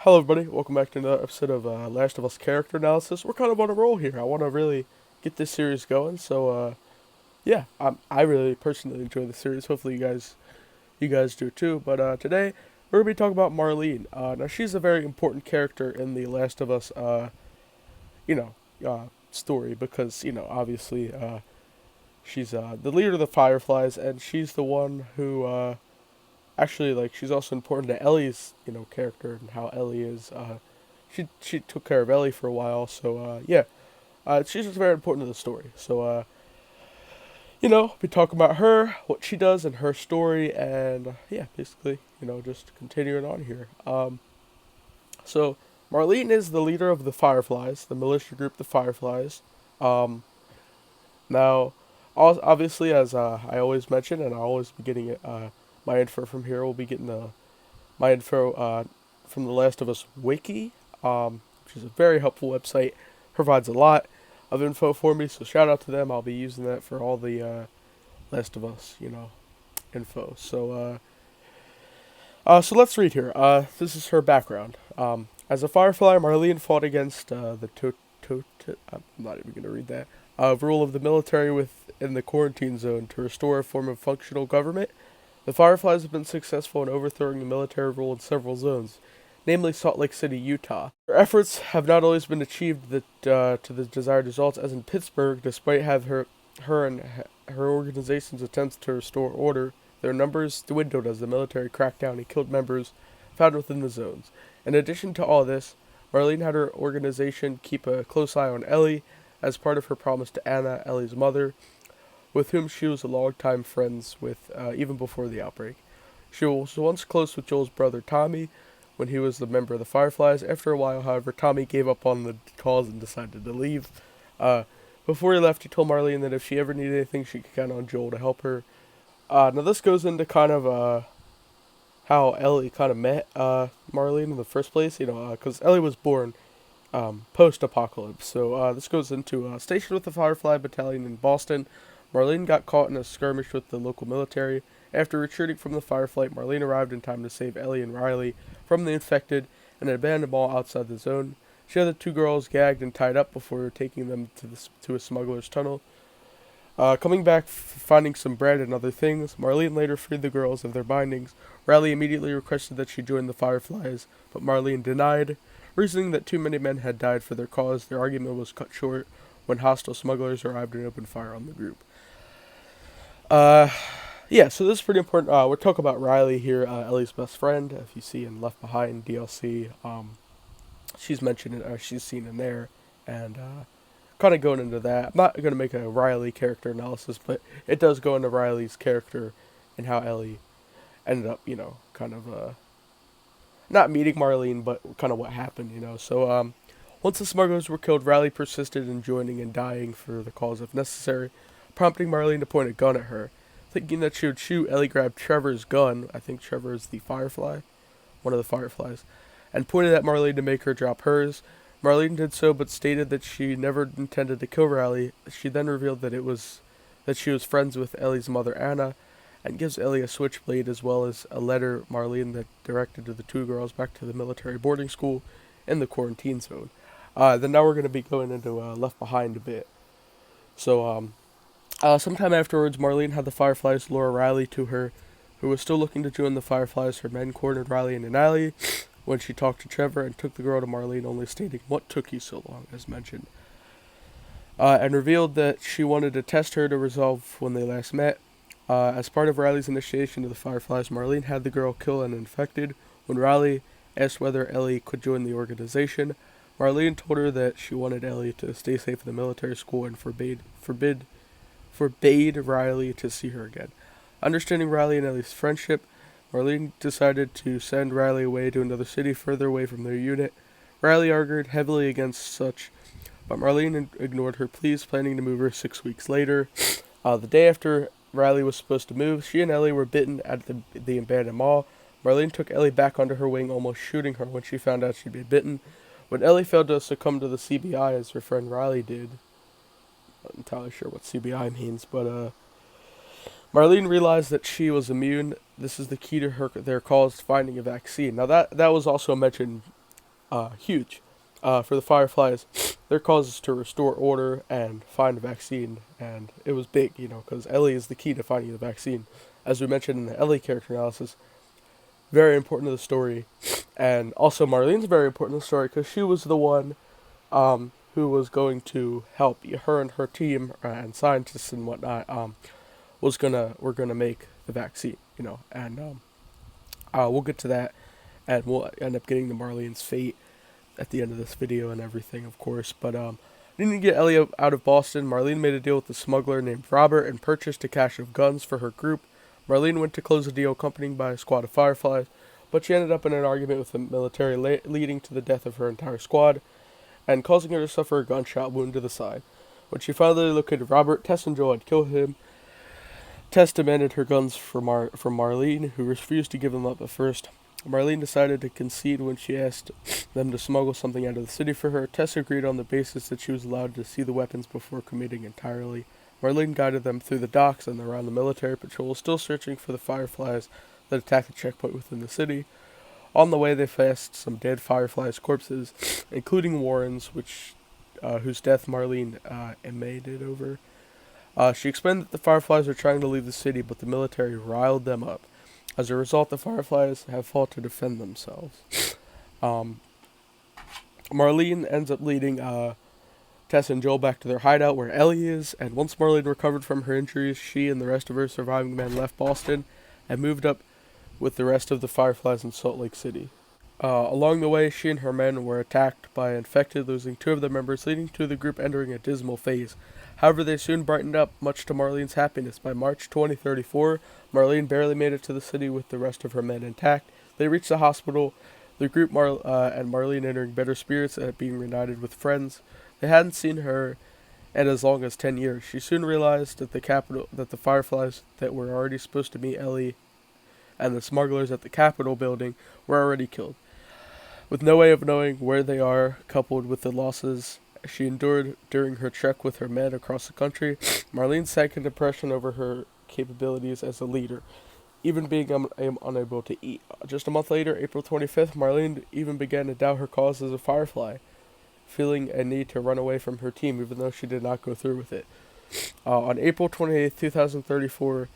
Hello, everybody. Welcome back to another episode of Last of Us character analysis. We're kind of on a roll here. I want to really get this series going. Yeah, I really personally enjoy the series. Hopefully, you guys do too. But today we're gonna be talking about Marlene. Now she's a very important character in the Last of Us, you know, story because obviously she's the leader of the Fireflies, and she's the one who actually, like, she's also important to Ellie's character and how Ellie is. She took care of Ellie for a while, so yeah, she's just very important to the story. Be talking about her, what she does, and her story, and yeah, basically, just continuing on here. So Marlene is the leader of the Fireflies, the militia group, the Fireflies. Um, Now, obviously, as I always mention, and I'll always be getting it, my info from here. We'll be getting my info from the Last of Us wiki, which is a very helpful website. Provides a lot of info for me, so shout out to them. I'll be using that for all the Last of Us, info. So let's read here. This is her background. As a Firefly, Marlene fought against I'm not even going to read that. Rule of the military within the quarantine zone to restore a form of functional government. The Fireflies have been successful in overthrowing the military rule in several zones, namely Salt Lake City, Utah. Their efforts have not always been achieved to the desired results, as in Pittsburgh, despite her and her organization's attempts to restore order. Their numbers dwindled as the military cracked down and killed members found within the zones. In addition to all this, Marlene had her organization keep a close eye on Ellie as part of her promise to Anna, Ellie's mother, with whom she was a long-time friends with even before the outbreak. She was once close with Joel's brother Tommy when he was the member of the Fireflies. After a while, however, Tommy gave up on the cause and decided to leave. Uh, Before he left, he told Marlene that if she ever needed anything, she could count on Joel to help her. Now this goes into kind of how Ellie kind of met Marlene in the first place. Because Ellie was born post-apocalypse. So this goes into stationed with the Firefly Battalion in Boston. Marlene got caught in a skirmish with the local military. After retreating from the firefight, Marlene arrived in time to save Ellie and Riley from the infected in an abandoned mall outside the zone. She had the two girls gagged and tied up before taking them to a smuggler's tunnel. Coming back, finding some bread and other things, Marlene later freed the girls of their bindings. Riley immediately requested that she join the Fireflies, but Marlene denied, reasoning that too many men had died for their cause. Their argument was cut short when hostile smugglers arrived and opened fire on the group. Uh, yeah, so this is pretty important. We're talking about Riley here, Ellie's best friend. If you see in Left Behind DLC, she's mentioned, she's seen in there, and kind of going into that. I'm not going to make a Riley character analysis, but it does go into Riley's character and how Ellie ended up, kind of not meeting Marlene, but kind of what happened. Once the smugglers were killed, Riley persisted in joining and dying for the cause if necessary, prompting Marlene to point a gun at her. Thinking that she would shoot, Ellie grabbed Trevor's gun. I think Trevor is the Firefly, one of the Fireflies, and pointed at Marlene to make her drop hers. Marlene did so, but stated that she never intended to kill Riley. She then revealed that she was friends with Ellie's mother Anna, and gives Ellie a switchblade as well as a letter Marlene that directed to the two girls back to the military boarding school in the quarantine zone. Then now we're going to be going into Left Behind a bit. Sometime afterwards, Marlene had the Fireflies lure Riley to her, who was still looking to join the Fireflies. Her men cornered Riley in an alley when she talked to Trevor and took the girl to Marlene, only stating, "What took you so long," as mentioned, and revealed that she wanted to test her to resolve when they last met. As part of Riley's initiation to the Fireflies, Marlene had the girl kill an infected. When Riley asked whether Ellie could join the organization, Marlene told her that she wanted Ellie to stay safe in the military school and forbade Riley to see her again. Understanding Riley and Ellie's friendship, Marlene decided to send Riley away to another city further away from their unit. Riley argued heavily against such, but Marlene ignored her pleas, planning to move her 6 weeks later. The day after Riley was supposed to move, she and Ellie were bitten at the abandoned mall. Marlene took Ellie back under her wing, almost shooting her when she found out she'd been bitten. When Ellie failed to succumb to the CBI as her friend Riley did, not entirely sure what CBI means, but Marlene realized that she was immune. This is the key to their cause finding a vaccine. Now that was also mentioned huge. For the Fireflies, their cause is to restore order and find a vaccine, and it was big, because Ellie is the key to finding the vaccine. As we mentioned in the Ellie character analysis, very important to the story, and also Marlene's very important to the story because she was the one who was going to help her and her team and scientists and whatnot. Were gonna make the vaccine, and we'll get to that, and we'll end up getting to Marlene's fate at the end of this video and everything, of course. But needing to get Ellie out of Boston, Marlene made a deal with a smuggler named Robert and purchased a cache of guns for her group. Marlene went to close the deal accompanied by a squad of Fireflies, but she ended up in an argument with the military, leading to the death of her entire squad and causing her to suffer a gunshot wound to the side. When she finally located Robert, Tess and Joel had killed him. Tess demanded her guns from Marlene, who refused to give them up at first. Marlene decided to concede when she asked them to smuggle something out of the city for her. Tess agreed on the basis that she was allowed to see the weapons before committing entirely. Marlene guided them through the docks and around the military patrol, still searching for the Fireflies that attacked the checkpoint within the city. On the way, they faced some dead Fireflies' corpses, including Warren's, whose death Marlene emanated over. She explained that the Fireflies were trying to leave the city, but the military riled them up. As a result, the Fireflies have fought to defend themselves. Marlene ends up leading Tess and Joel back to their hideout where Ellie is, and once Marlene recovered from her injuries, she and the rest of her surviving men left Boston and moved up with the rest of the Fireflies in Salt Lake City. Along the way, she and her men were attacked by infected, losing 2 of their members, leading to the group entering a dismal phase. However, they soon brightened up, much to Marlene's happiness. By March 2034, Marlene barely made it to the city with the rest of her men intact. They reached the hospital, the group and Marlene entering better spirits at being reunited with friends. They hadn't seen her in as long as 10 years. She soon realized that the Fireflies that were already supposed to meet Ellie and the smugglers at the Capitol building were already killed. With no way of knowing where they are, coupled with the losses she endured during her trek with her men across the country, Marlene sank in depression over her capabilities as a leader, even being unable to eat. Just a month later, April 25th, Marlene even began to doubt her cause as a Firefly, feeling a need to run away from her team, even though she did not go through with it. On April 28th, 2034,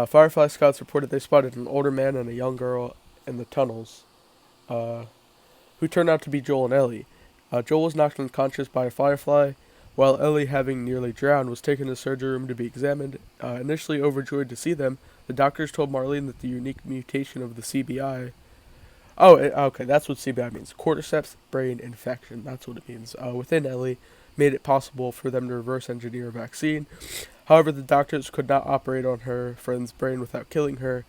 Firefly scouts reported they spotted an older man and a young girl in the tunnels, who turned out to be Joel and Ellie. Joel was knocked unconscious by a Firefly, while Ellie, having nearly drowned, was taken to the surgery room to be examined. Initially overjoyed to see them, the doctors told Marlene that the unique mutation of the CBI... okay, that's what CBI means. Cordyceps brain infection, that's what it means. Within Ellie, made it possible for them to reverse engineer a vaccine. However, the doctors could not operate on her friend's brain without killing her.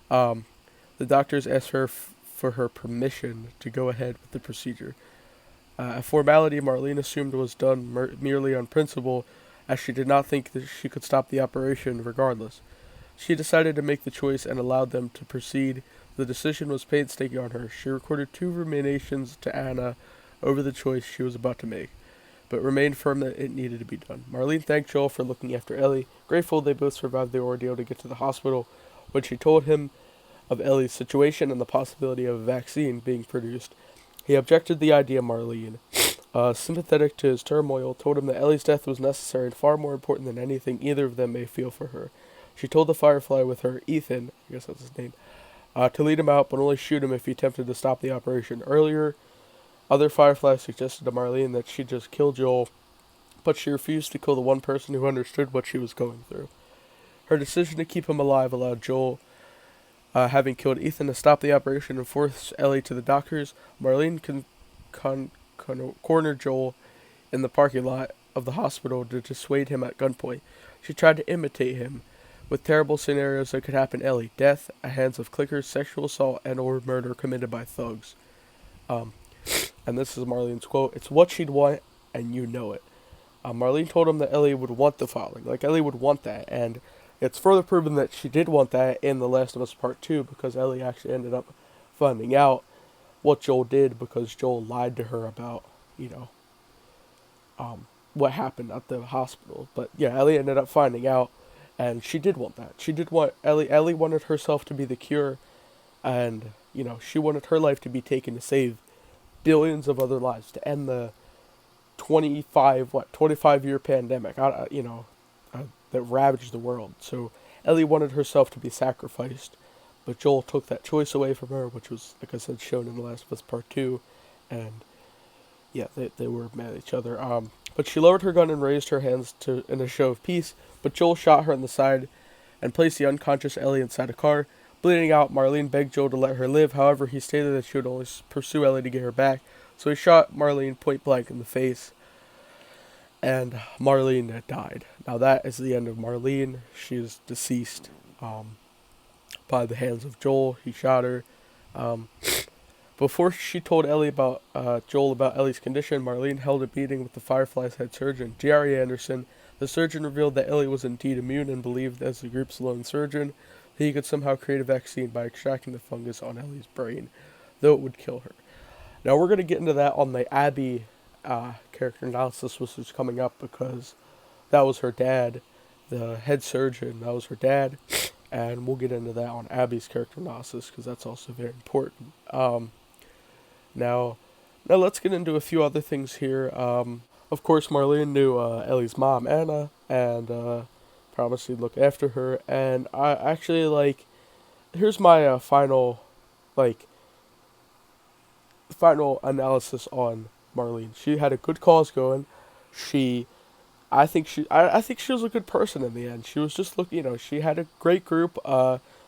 The doctors asked her for her permission to go ahead with the procedure. A formality Marlene assumed was done merely on principle, as she did not think that she could stop the operation regardless. She decided to make the choice and allowed them to proceed. The decision was painstaking on her. She recorded 2 ruminations to Anna over the choice she was about to make, but remained firm that it needed to be done. Marlene thanked Joel for looking after Ellie, grateful they both survived the ordeal to get to the hospital. When she told him of Ellie's situation and the possibility of a vaccine being produced, he objected to the idea. Marlene, sympathetic to his turmoil, told him that Ellie's death was necessary and far more important than anything either of them may feel for her. She told the Firefly with her, Ethan, I guess that's his name, to lead him out, but only shoot him if he attempted to stop the operation. Earlier, other Fireflies suggested to Marlene that she just kill Joel, but she refused to kill the one person who understood what she was going through. Her decision to keep him alive allowed Joel, having killed Ethan, to stop the operation and force Ellie to the doctors. Marlene cornered Joel in the parking lot of the hospital to dissuade him at gunpoint. She tried to imitate him, with terrible scenarios that could happen to Ellie: death at hands of clickers, sexual assault, and or murder committed by thugs. And this is Marlene's quote: "It's what she'd want, and you know it." Marlene told him that Ellie would want the following. Like, Ellie would want that, and it's further proven that she did want that in The Last of Us Part 2, because Ellie actually ended up finding out what Joel did, because Joel lied to her about, what happened at the hospital. But yeah, Ellie ended up finding out, and she did want that. She did want Ellie wanted herself to be the cure, and, she wanted her life to be taken to save billions of other lives, to end the 25-year pandemic, that ravaged the world. So Ellie wanted herself to be sacrificed, but Joel took that choice away from her, which was, like I said, shown in The Last of Us Part 2, and yeah, they were mad at each other. But she lowered her gun and raised her hands in a show of peace, but Joel shot her in the side and placed the unconscious Ellie inside a car. Bleeding out, Marlene begged Joel to let her live. However, he stated that she would only pursue Ellie to get her back, so he shot Marlene point blank in the face, and Marlene died. Now that is the end of Marlene. She is deceased by the hands of Joel. He shot her. Before she told Joel about Ellie's condition, Marlene held a meeting with the Firefly's head surgeon, Jerry Anderson. The surgeon revealed that Ellie was indeed immune and believed, as the group's lone surgeon, that he could somehow create a vaccine by extracting the fungus on Ellie's brain, though it would kill her. Now we're going to get into that on the Abby character analysis, which is coming up, because that was her dad, the head surgeon, that was her dad, and we'll get into that on Abby's character analysis, because that's also very important. Now let's get into a few other things here. Of course, Marlene knew Ellie's mom, Anna, and promised he'd look after her. And I actually, here's my final analysis on Marlene. She had a good cause going. I think she was a good person in the end. She was just she had a great group,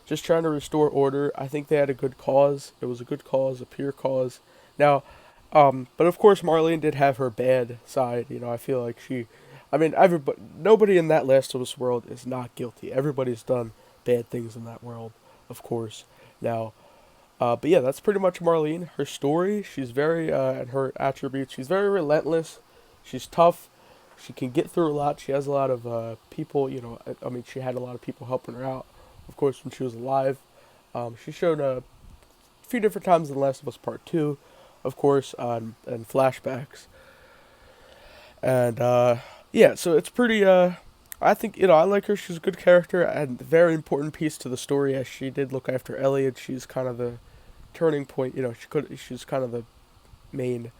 just trying to restore order. I think they had a good cause. It was a good cause, a pure cause. Now, but of course Marlene did have her bad side. I feel like nobody in that Last of Us world is not guilty. Everybody's done bad things in that world, of course. Now, but yeah, that's pretty much Marlene. Her story, she's very, and her attributes, she's very relentless. She's tough. She can get through a lot. She has a lot of people, she had a lot of people helping her out, of course, when she was alive. She showed a few different times in The Last of Us Part 2, of course, and flashbacks. And, yeah, so it's pretty, I think, I like her. She's a good character and a very important piece to the story, as she did look after Ellie, and she's kind of the turning point. She's kind of the main,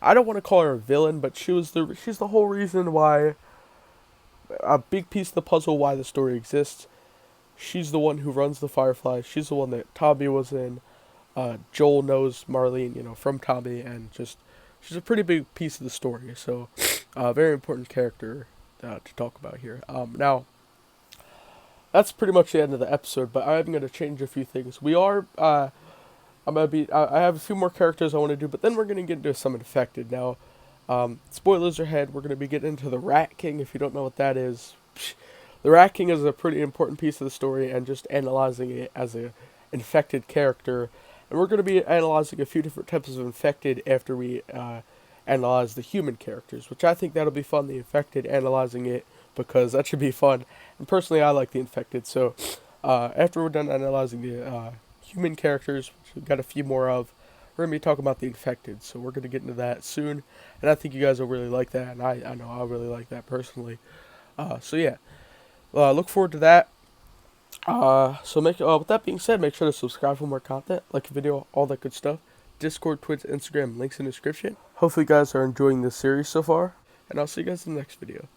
I don't want to call her a villain, but she's the whole reason why, a big piece of the puzzle why the story exists. She's the one who runs the Firefly. She's the one that Tommy was in. Joel knows Marlene, from Tommy, and she's a pretty big piece of the story. So, very important character to talk about here. Now, that's pretty much the end of the episode, but I'm going to change a few things. I have a few more characters I want to do, but then we're going to get into some infected. Now, spoilers ahead, we're going to be getting into the Rat King. If you don't know what that is, the Rat King is a pretty important piece of the story, and just analyzing it as a infected character. And we're going to be analyzing a few different types of infected after we analyze the human characters, which I think that'll be fun, the infected, analyzing it, because that should be fun. And personally, I like the infected. So after we're done analyzing the human characters, which we've got a few more of, we're going to be talking about the infected. So we're going to get into that soon, and I think you guys will really like that, and I know I'll really like that personally. So yeah, look forward to that. With that being said, make sure to subscribe for more content, like the video, all that good stuff. Discord, Twitch, Instagram, links in the description. Hopefully you guys are enjoying this series so far, and I'll see you guys in the next video.